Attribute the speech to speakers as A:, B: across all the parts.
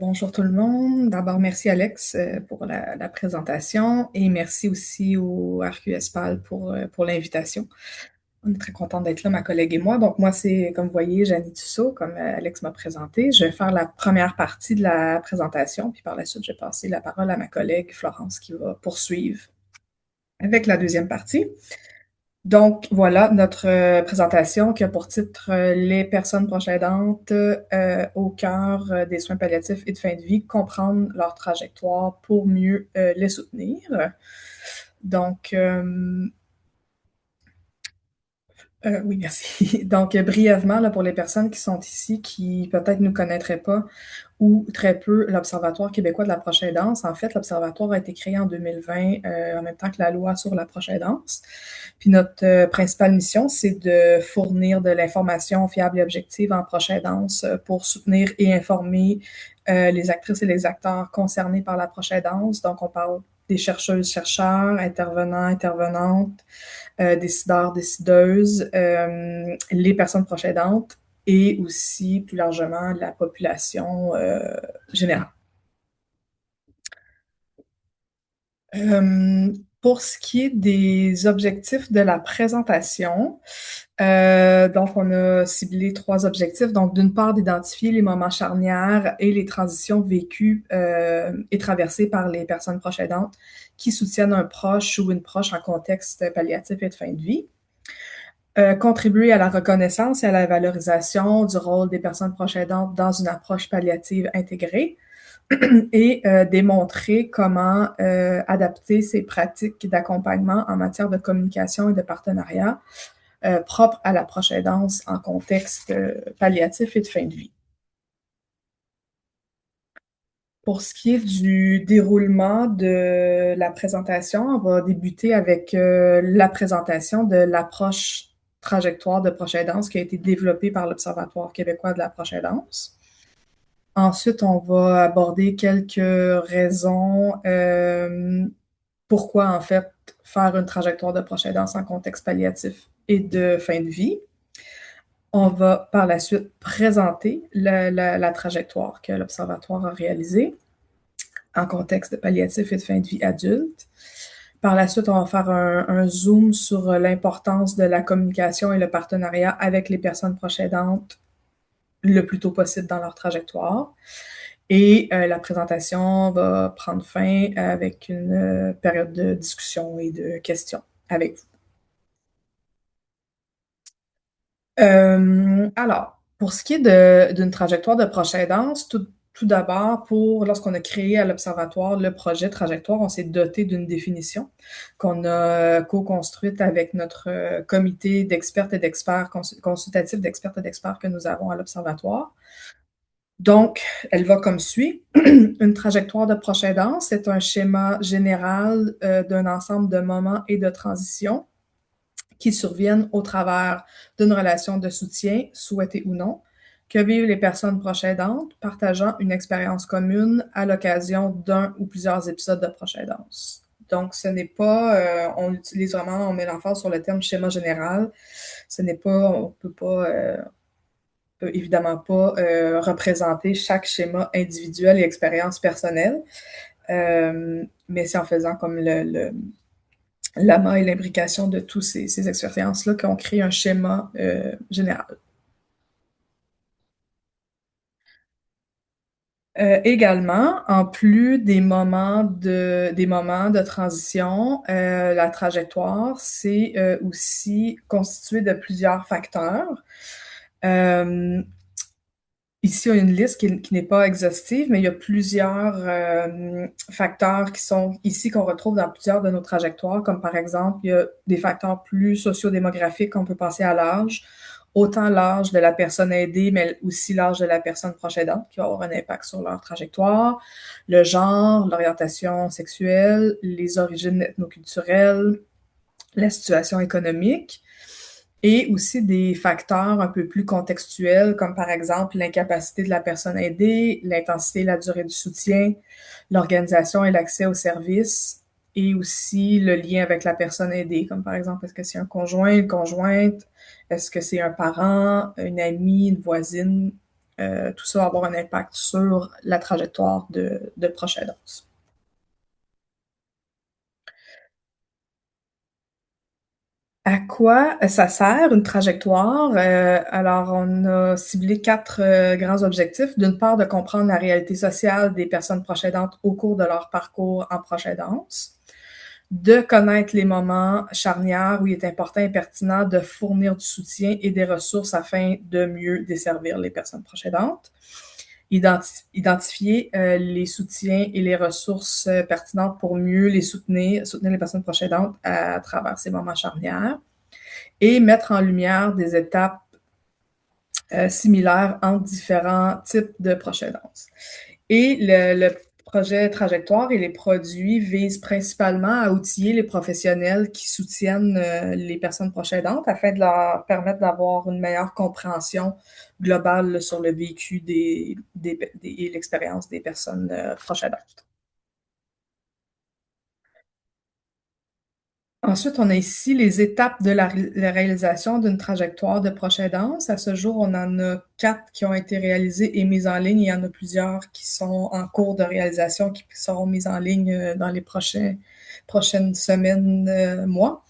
A: Bonjour tout le monde. D'abord, merci Alex pour la présentation et merci aussi au RQSPAL pour l'invitation. On est très content d'être là, ma collègue et moi. Donc moi, c'est, comme vous voyez, Janie Tussaud, comme Alex m'a présenté. Je vais faire la première partie de la présentation, puis par la suite, je vais passer la parole à ma collègue Florence qui va poursuivre avec la deuxième partie. Donc voilà notre présentation qui a pour titre Les personnes proches aidantes au cœur des soins palliatifs et de fin de vie, comprendre leur trajectoire pour mieux les soutenir. Donc, oui, merci. Donc, brièvement, là, pour les personnes qui sont ici, qui peut-être ne connaîtraient pas ou très peu l'Observatoire québécois de la proche aidance. En fait, l'Observatoire a été créé en 2020 en même temps que la loi sur la proche aidance. Puis notre principale mission, c'est de fournir de l'information fiable et objective en proche aidance pour soutenir et informer les actrices et les acteurs concernés par la proche aidance. Donc, on parle des chercheuses, chercheurs, intervenants, intervenantes, décideurs, décideuses, les personnes proches aidantes et aussi plus largement la population générale. Euh, pour ce qui est des objectifs de la présentation, donc on a ciblé trois objectifs. Donc d'une part, d'identifier les moments charnières et les transitions vécues et traversées par les personnes proches aidantes qui soutiennent un proche ou une proche en contexte palliatif et de fin de vie. Contribuer à la reconnaissance et à la valorisation du rôle des personnes proches aidantes dans une approche palliative intégrée et démontrer comment adapter ces pratiques d'accompagnement en matière de communication et de partenariat propres à l'approche aidance en contexte palliatif et de fin de vie. Pour ce qui est du déroulement de la présentation, on va débuter avec la présentation de l'approche trajectoire de proche aidance qui a été développée par l'Observatoire québécois de la proche aidance. Ensuite, on va aborder quelques raisons pourquoi, en fait, faire une trajectoire de proche aidance en contexte palliatif et de fin de vie. On va par la suite présenter la trajectoire que l'Observatoire a réalisée en contexte palliatif et de fin de vie adulte. Par la suite, on va faire un zoom sur l'importance de la communication et le partenariat avec les personnes proches aidantes le plus tôt possible dans leur trajectoire. Et la présentation va prendre fin avec une période de discussion et de questions avec vous. Alors, pour ce qui est d'une trajectoire de proche aidance, tout d'abord, lorsqu'on a créé à l'Observatoire le projet Trajectoire, on s'est doté d'une définition qu'on a co-construite avec notre comité d'expertes et d'experts, consultatif d'expertes et d'experts que nous avons à l'Observatoire. Donc, elle va comme suit. Une trajectoire de proche aidance, c'est un schéma général d'un ensemble de moments et de transitions qui surviennent au travers d'une relation de soutien, souhaitée ou non, que vivent les personnes proches aidantes, partageant une expérience commune à l'occasion d'un ou plusieurs épisodes de proche aidance. Donc, ce n'est pas, on utilise vraiment, on met l'emphase sur le terme schéma général. Ce n'est pas, on peut évidemment pas représenter chaque schéma individuel et expérience personnelle, mais c'est en faisant comme l'amas et l'imbrication de toutes ces expériences-là qu'on crée un schéma général. Également, en plus des moments de transition, la trajectoire, c'est aussi constitué de plusieurs facteurs. Euh, Ici, il y a une liste qui n'est pas exhaustive, mais il y a plusieurs facteurs qui sont ici qu'on retrouve dans plusieurs de nos trajectoires, comme par exemple, il y a des facteurs plus sociodémographiques qu'on peut passer à l'âge, autant l'âge de la personne aidée, mais aussi l'âge de la personne proche aidante, qui va avoir un impact sur leur trajectoire, le genre, l'orientation sexuelle, les origines ethnoculturelles, la situation économique et aussi des facteurs un peu plus contextuels, comme par exemple l'incapacité de la personne aidée, l'intensité et la durée du soutien, l'organisation et l'accès aux services, et aussi le lien avec la personne aidée, comme par exemple, est-ce que c'est un conjoint, une conjointe, est-ce que c'est un parent, une amie, une voisine, tout ça va avoir un impact sur la trajectoire de proche aidance. À quoi ça sert une trajectoire? Alors, on a ciblé quatre grands objectifs. D'une part, de comprendre la réalité sociale des personnes proches aidantes au cours de leur parcours en proche aidance. De connaître les moments charnières où il est important et pertinent de fournir du soutien et des ressources afin de mieux desservir les personnes proches aidantes. Identifier les soutiens et les ressources pertinentes pour mieux soutenir les personnes proches aidantes à travers ces moments charnières et mettre en lumière des étapes similaires entre différents types de proches aidances. Et le projet Trajectoire et les produits visent principalement à outiller les professionnels qui soutiennent les personnes proches aidantes afin de leur permettre d'avoir une meilleure compréhension globale là, sur le vécu et l'expérience des personnes proches aidantes. Ensuite, on a ici les étapes de la réalisation d'une trajectoire de proche aidance. À ce jour, on en a 4 qui ont été réalisées et mises en ligne. Il y en a plusieurs qui sont en cours de réalisation, qui seront mises en ligne dans les prochaines semaines, mois.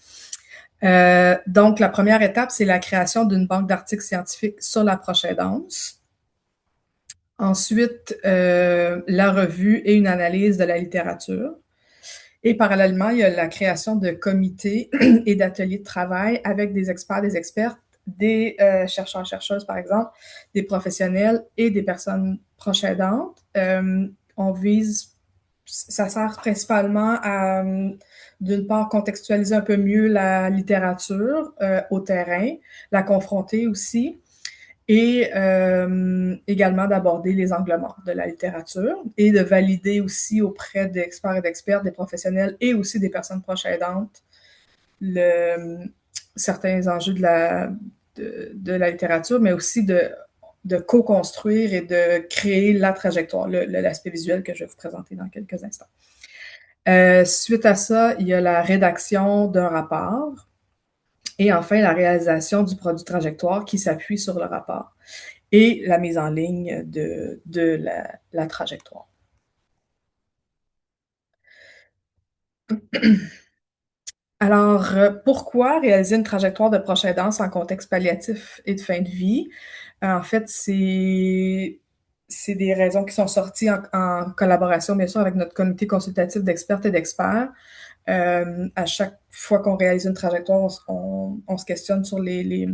A: Donc, la première étape, c'est la création d'une banque d'articles scientifiques sur la proche aidance. Ensuite, la revue et une analyse de la littérature. Et parallèlement, il y a la création de comités et d'ateliers de travail avec des experts, des expertes, des chercheurs, chercheuses, par exemple, des professionnels et des personnes proches aidantes. On vise, ça sert principalement à, d'une part, contextualiser un peu mieux la littérature au terrain, la confronter aussi, et également d'aborder les angles morts de la littérature et de valider aussi auprès d'experts et d'expertes, des professionnels et aussi des personnes proches aidantes le, certains enjeux de la littérature, mais aussi de co-construire et de créer la trajectoire, l'aspect visuel que je vais vous présenter dans quelques instants. Suite à ça, il y a la rédaction d'un rapport et enfin la réalisation du produit trajectoire qui s'appuie sur le rapport et la mise en ligne de la trajectoire. Alors, pourquoi réaliser une trajectoire de proche aidance en contexte palliatif et de fin de vie? En fait, c'est des raisons qui sont sorties en collaboration, bien sûr, avec notre comité consultatif d'expertes et d'experts. À chaque fois qu'on réalise une trajectoire, on se questionne sur les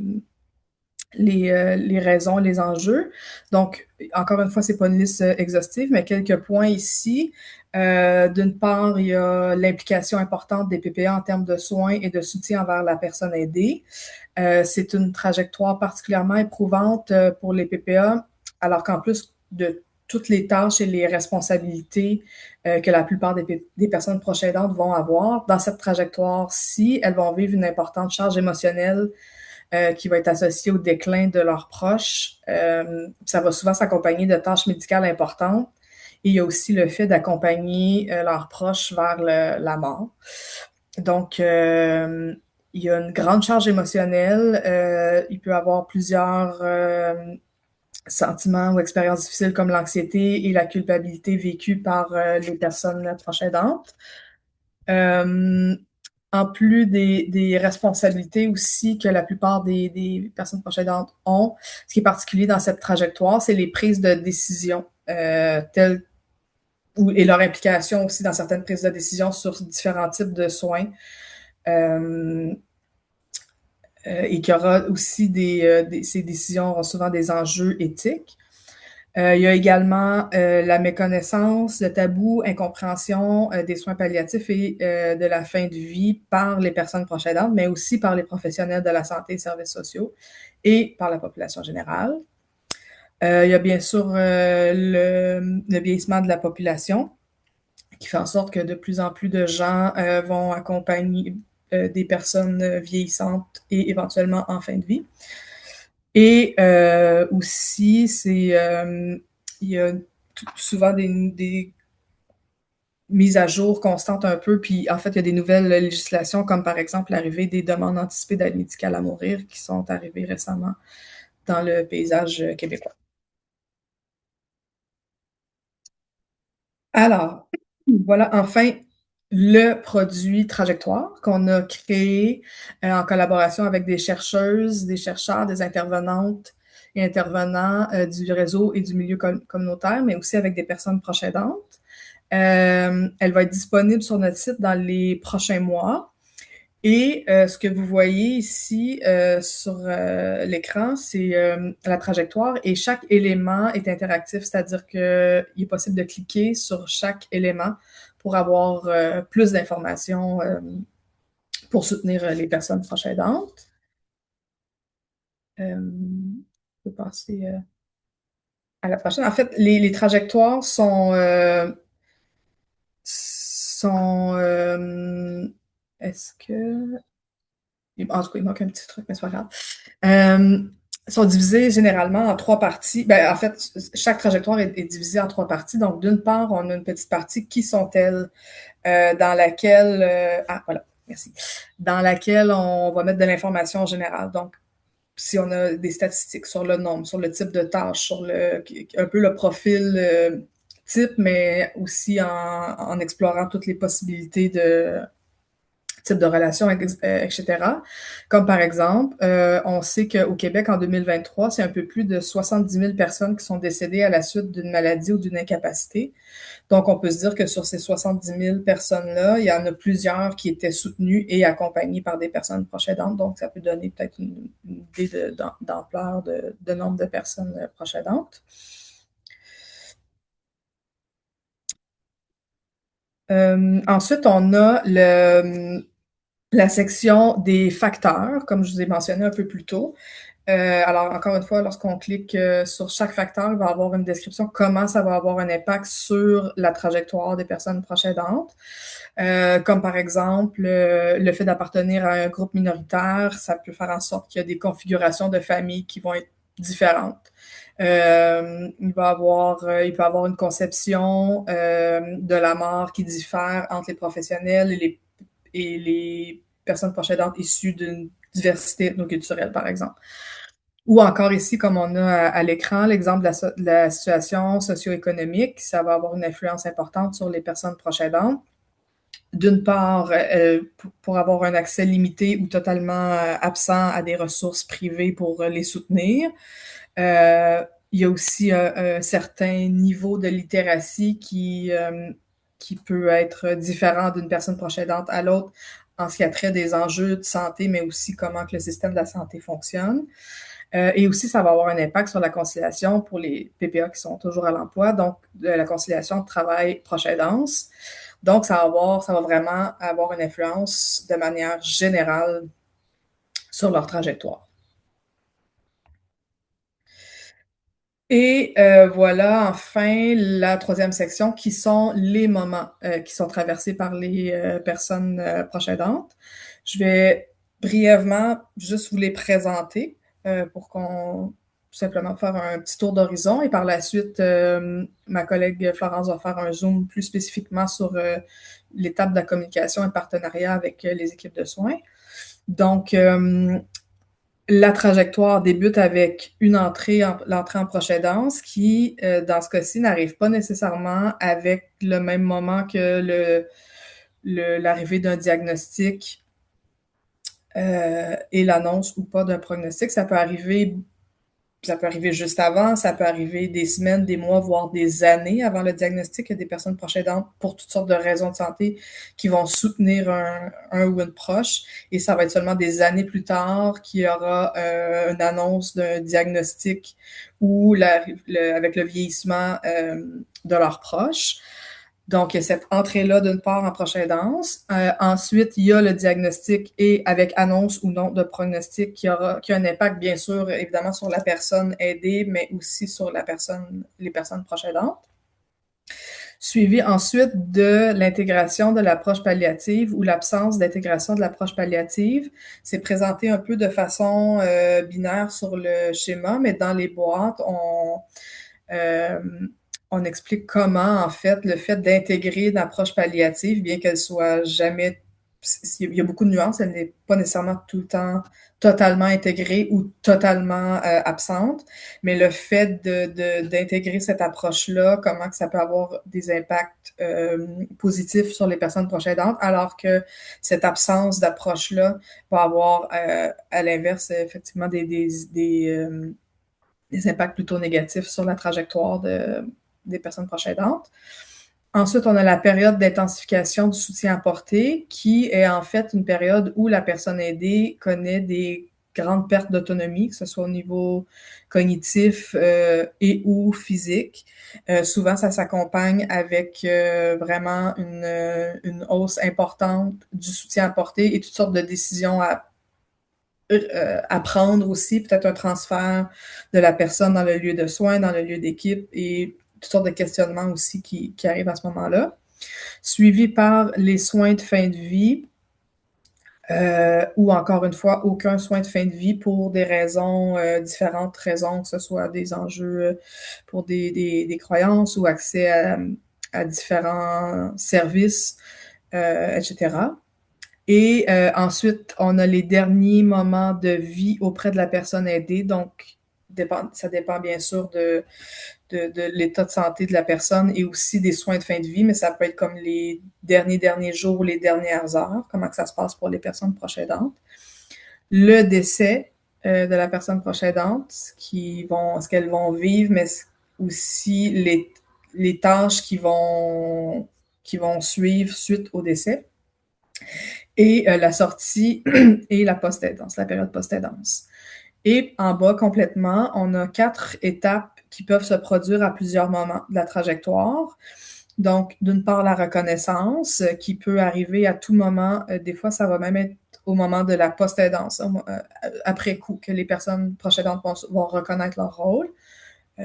A: raisons, les enjeux. Donc, encore une fois, c'est pas une liste exhaustive, mais quelques points ici. D'une part, il y a l'implication importante des PPA en termes de soins et de soutien envers la personne aidée. C'est une trajectoire particulièrement éprouvante pour les PPA, alors qu'en plus de toutes les tâches et les responsabilités que la plupart des personnes proches aidantes vont avoir, dans cette trajectoire-ci, elles vont vivre une importante charge émotionnelle qui va être associé au déclin de leurs proches. Ça va souvent s'accompagner de tâches médicales importantes. Et il y a aussi le fait d'accompagner leurs proches vers la mort. Donc, il y a une grande charge émotionnelle. Il peut y avoir plusieurs sentiments ou expériences difficiles comme l'anxiété et la culpabilité vécues par les personnes proches aidantes. Euh, En plus des responsabilités aussi que la plupart des personnes proches aidantes ont, ce qui est particulier dans cette trajectoire, c'est les prises de décision et leur implication aussi dans certaines prises de décision sur différents types de soins. Euh, et qu'il y aura aussi ces décisions auront souvent des enjeux éthiques. Il y a également la méconnaissance, le tabou, incompréhension des soins palliatifs et de la fin de vie par les personnes proches aidantes, mais aussi par les professionnels de la santé et services sociaux et par la population générale. Il y a bien sûr le vieillissement de la population qui fait en sorte que de plus en plus de gens vont accompagner des personnes vieillissantes et éventuellement en fin de vie. Et aussi, il y a souvent des mises à jour constantes un peu, puis en fait, il y a des nouvelles législations, comme par exemple l'arrivée des demandes anticipées d'aide médicale à mourir qui sont arrivées récemment dans le paysage québécois. Alors, voilà enfin le produit Trajectoire qu'on a créé en collaboration avec des chercheuses, des chercheurs, des intervenantes et intervenants du réseau et du milieu communautaire, mais aussi avec des personnes proches aidantes. Elle va être disponible sur notre site dans les prochains mois. Et ce que vous voyez ici sur l'écran, c'est la trajectoire et chaque élément est interactif, c'est-à-dire qu'il est possible de cliquer sur chaque élément pour avoir plus d'informations pour soutenir les personnes proches aidantes. Je peux passer à la prochaine. En fait, les trajectoires sont est-ce que... En tout cas, il manque un petit truc, mais c'est pas grave. Euh, sont divisés généralement en trois parties. Ben, en fait, chaque trajectoire est divisée en trois parties. Donc, d'une part, on a une petite partie qui sont-elles, dans laquelle voilà, merci. Dans laquelle on va mettre de l'information générale. Donc, si on a des statistiques sur le nombre, sur le type de tâche, sur un peu le profil type, mais aussi en explorant toutes les possibilités de type de relation, etc. Comme par exemple, on sait qu'au Québec, en 2023, c'est un peu plus de 70 000 personnes qui sont décédées à la suite d'une maladie ou d'une incapacité. Donc, on peut se dire que sur ces 70 000 personnes-là, il y en a plusieurs qui étaient soutenues et accompagnées par des personnes proches aidantes. Donc, ça peut donner peut-être une idée d'ampleur de nombre de personnes proches aidantes. Ensuite, on a la section des facteurs, comme je vous ai mentionné un peu plus tôt. Alors, encore une fois, lorsqu'on clique sur chaque facteur, il va avoir une description comment ça va avoir un impact sur la trajectoire des personnes proches aidantes. Comme par exemple, le fait d'appartenir à un groupe minoritaire, ça peut faire en sorte qu'il y a des configurations de famille qui vont être différentes. Il peut avoir une conception de la mort qui diffère entre les professionnels et les personnes proches aidantes issues d'une diversité ethnoculturelle, par exemple. Ou encore ici, comme on a à l'écran, l'exemple de la situation socio-économique, ça va avoir une influence importante sur les personnes proches aidantes. D'une part, pour avoir un accès limité ou totalement absent à des ressources privées pour les soutenir. Euh, il y a aussi un certain niveau de littératie qui peut être différent d'une personne proche aidante à l'autre en ce qui a trait des enjeux de santé, mais aussi comment que le système de la santé fonctionne. Et aussi, ça va avoir un impact sur la conciliation pour les PPA qui sont toujours à l'emploi, donc de la conciliation de travail proche aidance. Donc, ça va vraiment avoir une influence de manière générale sur leur trajectoire. Et voilà enfin la troisième section qui sont les moments qui sont traversés par les personnes proches aidantes. Je vais brièvement juste vous les présenter pour qu'on tout simplement faire un petit tour d'horizon et par la suite ma collègue Florence va faire un zoom plus spécifiquement sur l'étape de la communication et partenariat avec les équipes de soins. Donc, la trajectoire débute avec l'entrée en proche aidance qui, dans ce cas-ci, n'arrive pas nécessairement avec le même moment que l'arrivée d'un diagnostic et l'annonce ou pas d'un prognostic. Ça peut arriver juste avant, ça peut arriver des semaines, des mois, voire des années avant le diagnostic. Il y a des personnes proches aidantes pour toutes sortes de raisons de santé qui vont soutenir un ou une proche. Et ça va être seulement des années plus tard qu'il y aura une annonce d'un diagnostic ou avec le vieillissement de leurs proches. Donc, il y a cette entrée-là d'une part en prochaine danse. Ensuite, il y a le diagnostic et avec annonce ou non de prognostic qui a un impact, bien sûr, évidemment, sur la personne aidée, mais aussi sur les personnes proches aidantes. Suivi ensuite de l'intégration de l'approche palliative ou l'absence d'intégration de l'approche palliative. C'est présenté un peu de façon binaire sur le schéma, mais dans les boîtes, euh, on explique comment, en fait, le fait d'intégrer une approche palliative, bien qu'elle soit jamais il y a beaucoup de nuances, elle n'est pas nécessairement tout le temps totalement intégrée ou totalement absente, mais le fait d'intégrer cette approche-là, comment que ça peut avoir des impacts positifs sur les personnes proches aidantes, alors que cette absence d'approche-là va avoir à l'inverse effectivement des impacts plutôt négatifs sur la trajectoire des personnes proches aidantes. Ensuite, on a la période d'intensification du soutien apporté, qui est en fait une période où la personne aidée connaît des grandes pertes d'autonomie, que ce soit au niveau cognitif et ou physique. Souvent, ça s'accompagne avec vraiment une hausse importante du soutien apporté et toutes sortes de décisions à prendre aussi, peut-être un transfert de la personne dans le lieu de soins, dans le lieu d'équipe et toutes sortes de questionnements aussi qui arrivent à ce moment-là. Suivi par les soins de fin de vie, ou encore une fois, aucun soin de fin de vie pour des raisons, différentes raisons, que ce soit des enjeux pour des croyances ou accès à différents services, etc. Et ensuite, on a les derniers moments de vie auprès de la personne aidée. Donc, ça dépend bien sûr de l'état de santé de la personne et aussi des soins de fin de vie, mais ça peut être comme les derniers jours, les dernières heures, comment que ça se passe pour les personnes proches aidantes. Le décès de la personne proche aidante, ce qu'elles vont vivre, mais aussi les tâches qui vont suivre suite au décès et la sortie et la post-aidance, la période post-aidance. Et en bas, complètement, on a 4 étapes qui peuvent se produire à plusieurs moments de la trajectoire. Donc, d'une part, la reconnaissance qui peut arriver à tout moment. Des fois, ça va même être au moment de la post-aidance, après coup, que les personnes proches aidantes vont reconnaître leur rôle.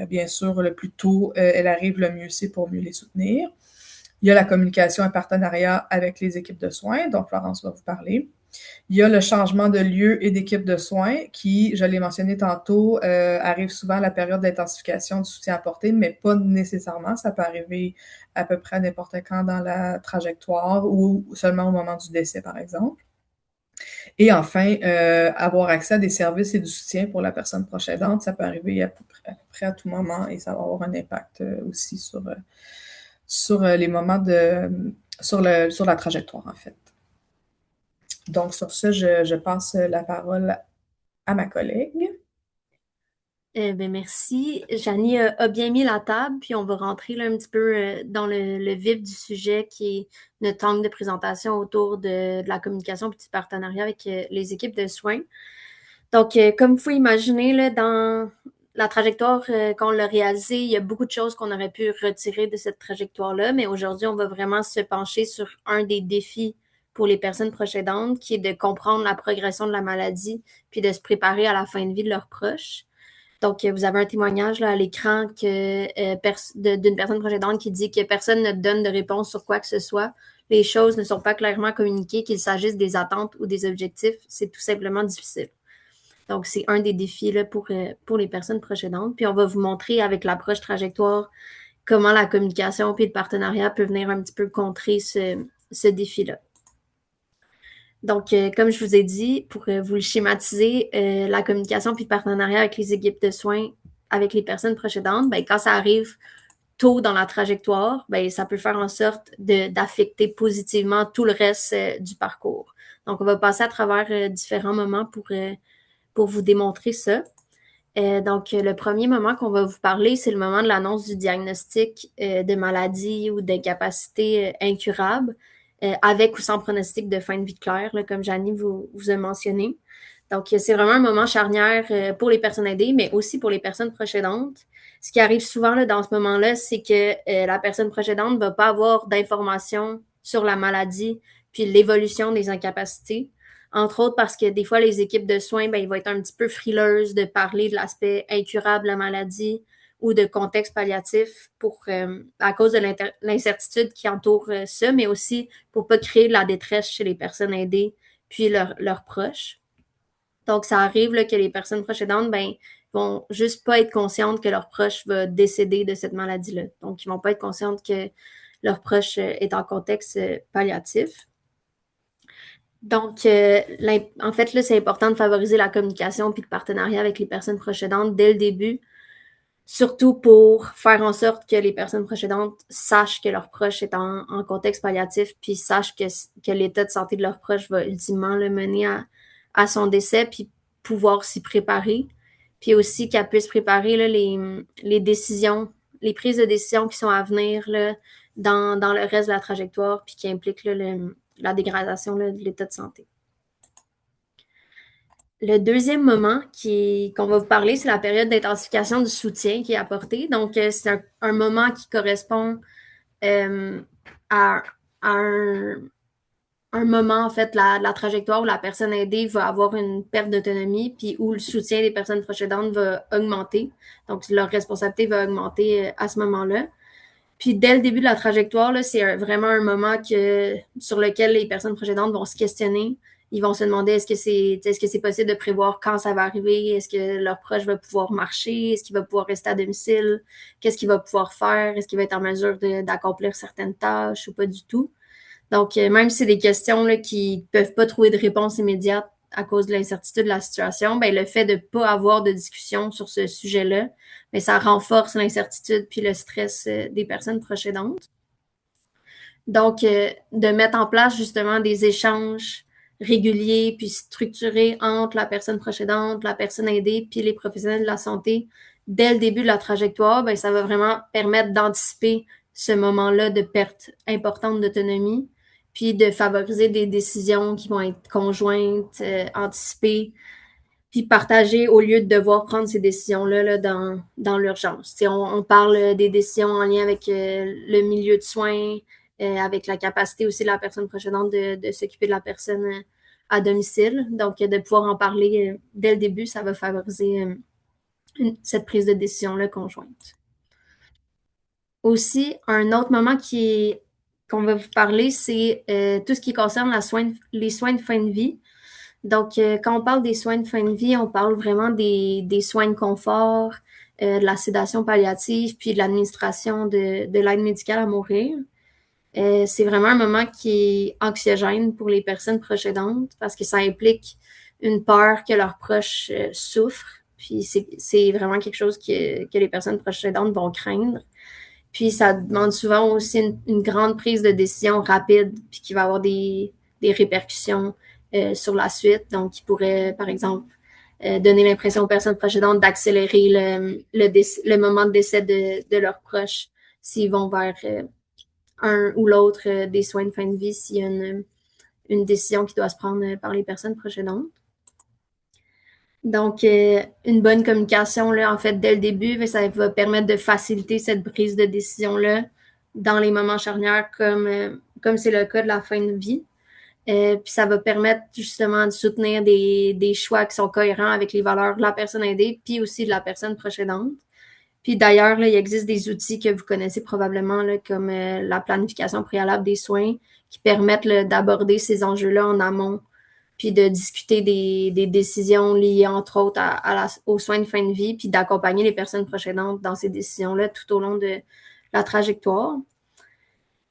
A: Bien sûr, le plus tôt elle arrive, le mieux c'est pour mieux les soutenir. Il y a la communication et partenariat avec les équipes de soins, dont Florence va vous parler. Il y a le changement de lieu et d'équipe de soins qui, je l'ai mentionné tantôt, arrive souvent à la période d'intensification du soutien apporté, mais pas nécessairement. Ça peut arriver à peu près à n'importe quand dans la trajectoire ou seulement au moment du décès, par exemple. Et enfin, avoir accès à des services et du soutien pour la personne proche aidante, ça peut arriver à peu près à tout moment et ça va avoir un impact aussi sur les moments sur la trajectoire, en fait. Donc, sur ce, je passe la parole à ma collègue.
B: Ben merci. Janie a bien mis la table, puis on va rentrer là, un petit peu dans le vif du sujet qui est notre angle de présentation autour de la communication et du partenariat avec les équipes de soins. Donc, comme vous pouvez imaginer, là, dans la trajectoire qu'on l'a réalisée, il y a beaucoup de choses qu'on aurait pu retirer de cette trajectoire-là, mais aujourd'hui, on va vraiment se pencher sur un des défis pour les personnes proches aidantes, qui est de comprendre la progression de la maladie, puis de se préparer à la fin de vie de leurs proches. Donc, vous avez un témoignage là, à l'écran d'une personne proche aidante qui dit que personne ne donne de réponse sur quoi que ce soit. Les choses ne sont pas clairement communiquées, qu'il s'agisse des attentes ou des objectifs. C'est tout simplement difficile. Donc, c'est un des défis là, pour les personnes proches aidantes. Puis, on va vous montrer avec l'approche trajectoire comment la communication puis le partenariat peut venir un petit peu contrer ce défi-là. Donc, comme je vous ai dit, pour vous le schématiser, la communication puis le partenariat avec les équipes de soins avec les personnes proches aidantes, ben, quand ça arrive tôt dans la trajectoire, ben, ça peut faire en sorte d'affecter positivement tout le reste du parcours. Donc, on va passer à travers différents moments pour vous démontrer ça. Donc, le premier moment qu'on va vous parler, c'est le moment de l'annonce du diagnostic de maladie ou d'incapacité incurable, avec ou sans pronostic de fin de vie claire, là, comme Janie vous a mentionné. Donc, c'est vraiment un moment charnière pour les personnes aidées, mais aussi pour les personnes proches aidantes. Ce qui arrive souvent là, dans ce moment-là, c'est que la personne proche aidante ne va pas avoir d'informations sur la maladie puis l'évolution des incapacités. Entre autres parce que des fois, les équipes de soins, ben, ils vont être un petit peu frileuses de parler de l'aspect incurable de la maladie ou de contexte palliatif à cause de l'incertitude qui entoure ça, mais aussi pour pas créer de la détresse chez les personnes aidées puis leurs proches. Donc, ça arrive là, que les personnes proches aidantes, ben, vont juste pas être conscientes que leur proche va décéder de cette maladie-là. Donc, ils vont pas être conscientes que leur proche est en contexte palliatif. Donc, en fait, là, c'est important de favoriser la communication puis le partenariat avec les personnes proches aidantes dès le début, surtout pour faire en sorte que les personnes proches aidantes sachent que leur proche est en contexte palliatif puis sachent que l'état de santé de leur proche va ultimement le mener à son décès puis pouvoir s'y préparer. Puis aussi qu'elle puisse préparer là, les décisions, les prises de décision qui sont à venir là, dans le reste de la trajectoire puis qui impliquent là, la dégradation là, de l'état de santé. Le deuxième moment qu'on va vous parler, c'est la période d'intensification du soutien qui est apporté. Donc, c'est un moment qui correspond euh, à, à un moment, en fait, la trajectoire où la personne aidée va avoir une perte d'autonomie, puis où le soutien des personnes proches aidantes va augmenter. Donc, leur responsabilité va augmenter à ce moment-là. Puis dès le début de la trajectoire, là, c'est vraiment un moment sur lequel les personnes précédentes vont se questionner. Ils vont se demander est-ce que c'est possible de prévoir quand ça va arriver? Est-ce que leur proche va pouvoir marcher? Est-ce qu'il va pouvoir rester à domicile? Qu'est-ce qu'il va pouvoir faire? Est-ce qu'il va être en mesure d'accomplir certaines tâches ou pas du tout? Donc, même si c'est des questions là, qui ne peuvent pas trouver de réponse immédiate à cause de l'incertitude de la situation, ben, le fait de ne pas avoir de discussion sur ce sujet-là, ben, ça renforce l'incertitude puis le stress des personnes proches aidantes. Donc, de mettre en place justement des échanges réguliers puis structurés entre la personne proche aidante, la personne aidée puis les professionnels de la santé dès le début de la trajectoire, ben, ça va vraiment permettre d'anticiper ce moment-là de perte importante d'autonomie puis de favoriser des décisions qui vont être conjointes, anticipées, puis partagées au lieu de devoir prendre ces décisions-là là, dans l'urgence. On parle des décisions en lien avec le milieu de soins, avec la capacité aussi de la personne précédente de s'occuper de la personne à domicile. Donc, de pouvoir en parler dès le début, ça va favoriser cette prise de décision-là conjointe. Aussi, un autre moment qu'on va vous parler, c'est tout ce qui concerne les soins de fin de vie. Donc, quand on parle des soins de fin de vie, on parle vraiment des soins de confort, de la sédation palliative, puis de l'administration de l'aide médicale à mourir. C'est vraiment un moment qui est anxiogène pour les personnes proches aidantes parce que ça implique une peur que leurs proches souffrent. Puis c'est vraiment quelque chose que les personnes proches aidantes vont craindre. Puis ça demande souvent aussi une grande prise de décision rapide, puis qui va avoir des répercussions sur la suite. Donc, qui pourrait, par exemple, donner l'impression aux personnes précédentes d'accélérer le moment de décès de leurs proches s'ils vont vers un ou l'autre des soins de fin de vie, s'il y a une décision qui doit se prendre par les personnes précédentes. Donc, une bonne communication, là, en fait, dès le début, ça va permettre de faciliter cette prise de décision-là dans les moments charnières, comme c'est le cas de la fin de vie. Puis ça va permettre justement de soutenir des choix qui sont cohérents avec les valeurs de la personne aidée, puis aussi de la personne précédente. Puis d'ailleurs, là, il existe des outils que vous connaissez probablement, là, comme la planification préalable des soins, qui permettent d'aborder ces enjeux-là en amont puis de discuter des décisions liées, entre autres, aux soins de fin de vie, puis d'accompagner les personnes précédentes dans ces décisions-là tout au long de la trajectoire.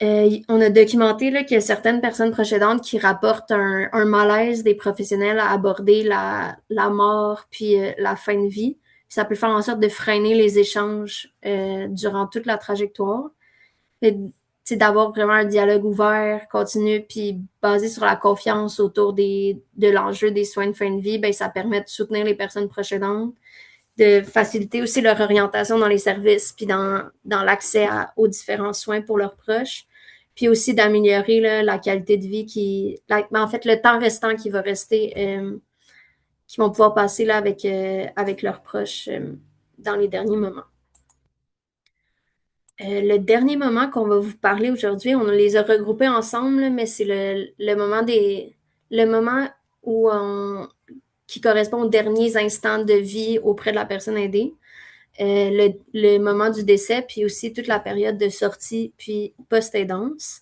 B: On a documenté là, qu'il y a certaines personnes précédentes qui rapportent un malaise des professionnels à aborder la mort puis la fin de vie. Ça peut faire en sorte de freiner les échanges durant toute la trajectoire. C'est d'avoir vraiment un dialogue ouvert, continu, puis basé sur la confiance autour de l'enjeu des soins de fin de vie, ben, ça permet de soutenir les personnes précédentes, de faciliter aussi leur orientation dans les services, puis dans l'accès aux différents soins pour leurs proches, puis aussi d'améliorer là, la qualité de vie en fait, le temps restant qui va rester, qui vont pouvoir passer là, avec leurs proches dans les derniers moments. Le dernier moment qu'on va vous parler aujourd'hui, on les a regroupés ensemble, mais c'est le moment qui correspond aux derniers instants de vie auprès de la personne aidée. Le moment du décès, puis aussi toute la période de sortie, puis post-aidance.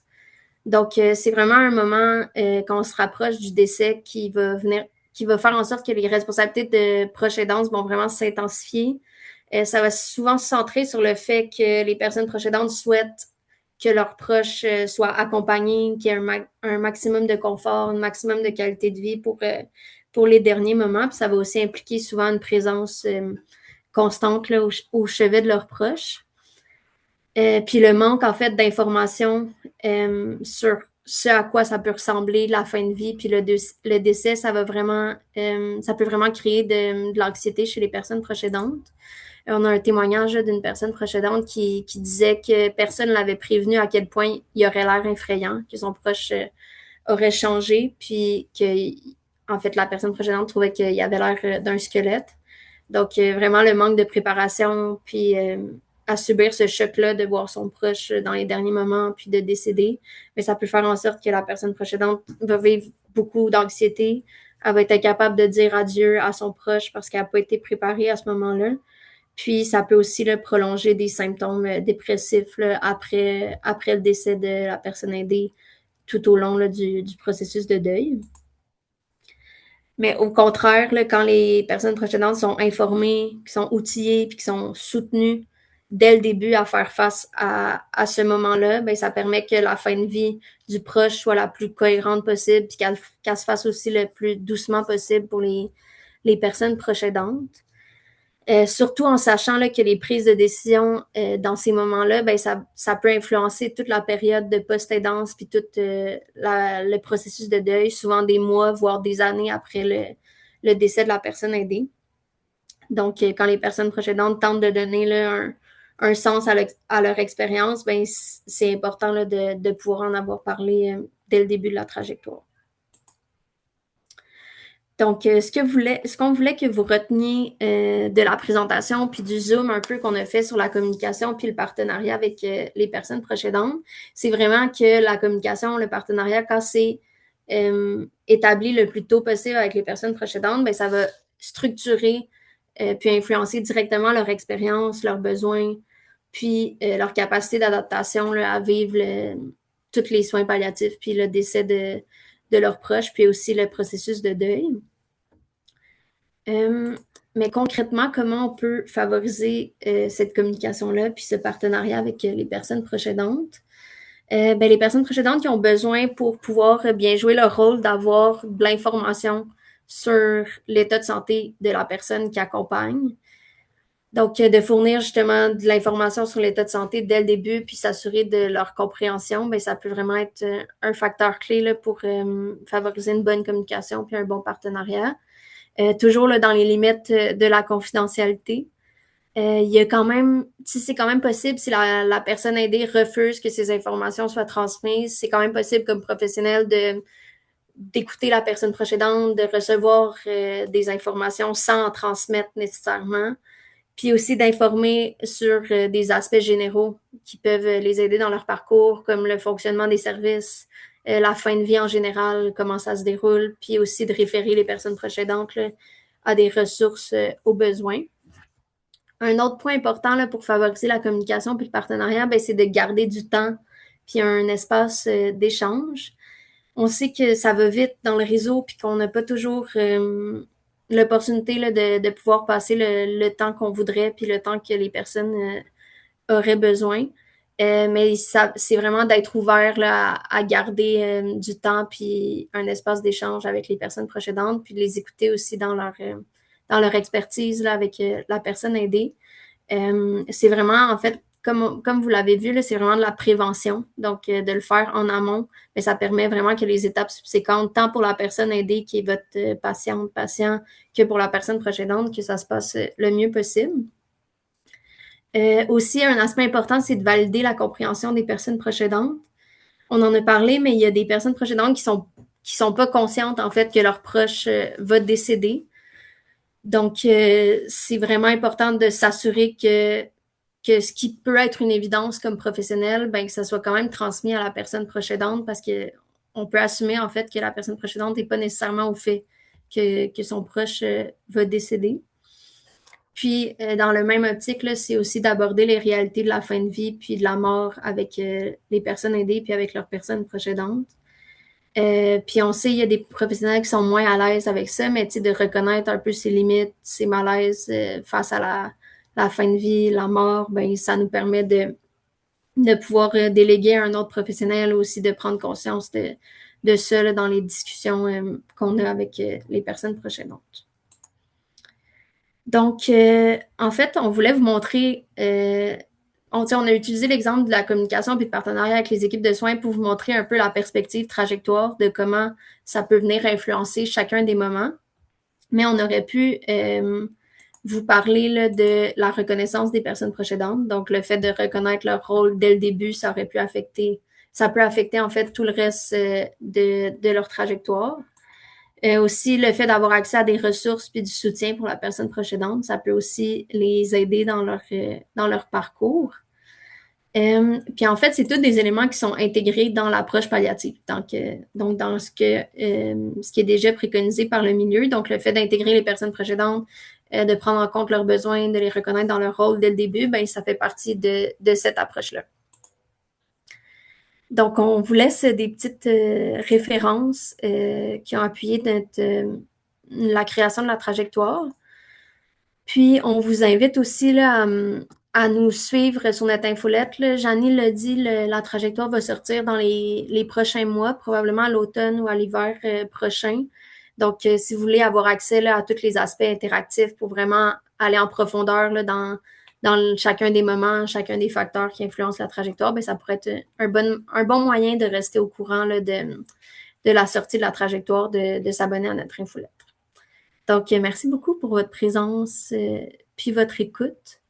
B: Donc, c'est vraiment un moment quand on se rapproche du décès qui va faire en sorte que les responsabilités de proche aidance vont vraiment s'intensifier. Ça va souvent se centrer sur le fait que les personnes proches aidantes souhaitent que leurs proches soient accompagnés, qu'il y ait un maximum de confort, un maximum de qualité de vie pour les derniers moments. Puis ça va aussi impliquer souvent une présence constante là, au chevet de leurs proches. Puis le manque, en fait, d'informations sur ce à quoi ça peut ressembler, la fin de vie, puis le décès, ça peut vraiment créer de l'anxiété chez les personnes proches aidantes. On a un témoignage d'une personne proche aidante qui disait que personne ne l'avait prévenu à quel point il aurait l'air effrayant, que son proche aurait changé, puis que, en fait, la personne proche aidante trouvait qu'il avait l'air d'un squelette. Donc, vraiment, le manque de préparation, puis à subir ce choc-là de voir son proche dans les derniers moments, puis de décéder, mais ça peut faire en sorte que la personne proche aidante va vivre beaucoup d'anxiété. Elle va être incapable de dire adieu à son proche parce qu'elle n'a pas été préparée à ce moment-là. Puis, ça peut aussi là, prolonger des symptômes dépressifs là, après le décès de la personne aidée tout au long là, du processus de deuil. Mais au contraire, là, quand les personnes proches aidantes sont informées, qui sont outillées, puis qui sont soutenues dès le début à faire face à ce moment-là, ben, ça permet que la fin de vie du proche soit la plus cohérente possible, puis qu'elle se fasse aussi le plus doucement possible pour les personnes proches aidantes. Surtout en sachant là, que les prises de décision dans ces moments-là, ben, ça peut influencer toute la période de post-aidance puis tout le processus de deuil, souvent des mois, voire des années après le décès de la personne aidée. Donc, quand les personnes proches aidantes tentent de donner là, un sens à leur expérience, ben, c'est important là, de pouvoir en avoir parlé dès le début de la trajectoire. Donc, ce qu'on voulait que vous reteniez de la présentation puis du Zoom un peu qu'on a fait sur la communication puis le partenariat avec les personnes proches aidantes, c'est vraiment que la communication, le partenariat, quand c'est établi le plus tôt possible avec les personnes proches aidantes, ben, ça va structurer puis influencer directement leur expérience, leurs besoins, puis leur capacité d'adaptation à vivre tous les soins palliatifs puis le décès de leurs proches, puis aussi le processus de deuil. Mais concrètement, comment on peut favoriser cette communication-là, puis ce partenariat avec les personnes proches aidantes? Ben, les personnes proches aidantes qui ont besoin pour pouvoir bien jouer leur rôle d'avoir de l'information sur l'état de santé de la personne qui accompagne. Donc, de fournir justement de l'information sur l'état de santé dès le début, puis s'assurer de leur compréhension, ben, ça peut vraiment être un facteur clé là, pour favoriser une bonne communication puis un bon partenariat. Toujours là, dans les limites de la confidentialité. Il y a quand même, si c'est quand même possible, si la personne aidée refuse que ces informations soient transmises, c'est quand même possible comme professionnel d'écouter la personne proche aidante, de recevoir des informations sans en transmettre nécessairement, puis aussi d'informer sur des aspects généraux qui peuvent les aider dans leur parcours, comme le fonctionnement des services, la fin de vie en général, comment ça se déroule, puis aussi de référer les personnes proches aidantes là, à des ressources aux besoins. Un autre point important là, pour favoriser la communication puis le partenariat, ben, c'est de garder du temps puis un espace d'échange. On sait que ça va vite dans le réseau puis qu'on n'a pas toujours l'opportunité là, de pouvoir passer le temps qu'on voudrait puis le temps que les personnes auraient besoin. Mais c'est vraiment d'être ouvert là, à garder du temps puis un espace d'échange avec les personnes proches aidantes puis de les écouter aussi dans leur expertise là, avec la personne aidée. C'est vraiment, en fait, comme vous l'avez vu, là, c'est vraiment de la prévention. Donc, de le faire en amont, mais ça permet vraiment que les étapes subséquentes, tant pour la personne aidée qui est votre patiente, patient, que pour la personne proche aidante, que ça se passe le mieux possible. Aussi, un aspect important, c'est de valider la compréhension des personnes proches aidantes. On en a parlé, mais il y a des personnes proches aidantes qui sont pas conscientes, en fait, que leur proche va décéder. Donc, c'est vraiment important de s'assurer que ce qui peut être une évidence comme professionnel, ben, que ça soit quand même transmis à la personne proche aidante parce qu'on peut assumer, en fait, que la personne proche aidante n'est pas nécessairement au fait que son proche va décéder. Puis, dans le même optique, là, c'est aussi d'aborder les réalités de la fin de vie puis de la mort avec les personnes aidées puis avec leurs personnes proches aidantes. Puis on sait, il y a des professionnels qui sont moins à l'aise avec ça, mais de reconnaître un peu ses limites, ses malaises face à la fin de vie, la mort, ben ça nous permet de pouvoir déléguer à un autre professionnel, aussi de prendre conscience de ça là, dans les discussions qu'on a avec les personnes proches aidantes. Donc, en fait, on voulait vous montrer, on a utilisé l'exemple de la communication et de partenariat avec les équipes de soins pour vous montrer un peu la perspective trajectoire de comment ça peut venir influencer chacun des moments. Mais on aurait pu vous parler là, de la reconnaissance des personnes proches aidantes. Donc, le fait de reconnaître leur rôle dès le début, ça peut affecter en fait tout le reste de leur trajectoire. Aussi, le fait d'avoir accès à des ressources puis du soutien pour la personne proche aidante, ça peut aussi les aider dans leur parcours. Puis en fait, c'est tous des éléments qui sont intégrés dans l'approche palliative. Donc dans ce qui est déjà préconisé par le milieu. Donc, le fait d'intégrer les personnes proches aidantes, de prendre en compte leurs besoins, de les reconnaître dans leur rôle dès le début, ben, ça fait partie de cette approche-là. Donc, on vous laisse des petites références qui ont appuyé la création de la trajectoire. Puis, on vous invite aussi là, à nous suivre sur notre infolette. Là. Janie l'a dit, la trajectoire va sortir dans les prochains mois, probablement à l'automne ou à l'hiver prochain. Donc, si vous voulez avoir accès là, à tous les aspects interactifs pour vraiment aller en profondeur là, dans chacun des moments, chacun des facteurs qui influencent la trajectoire, ben, ça pourrait être un bon moyen de rester au courant là, de la sortie de la trajectoire, de s'abonner à notre infolette. Donc, merci beaucoup pour votre présence puis votre écoute.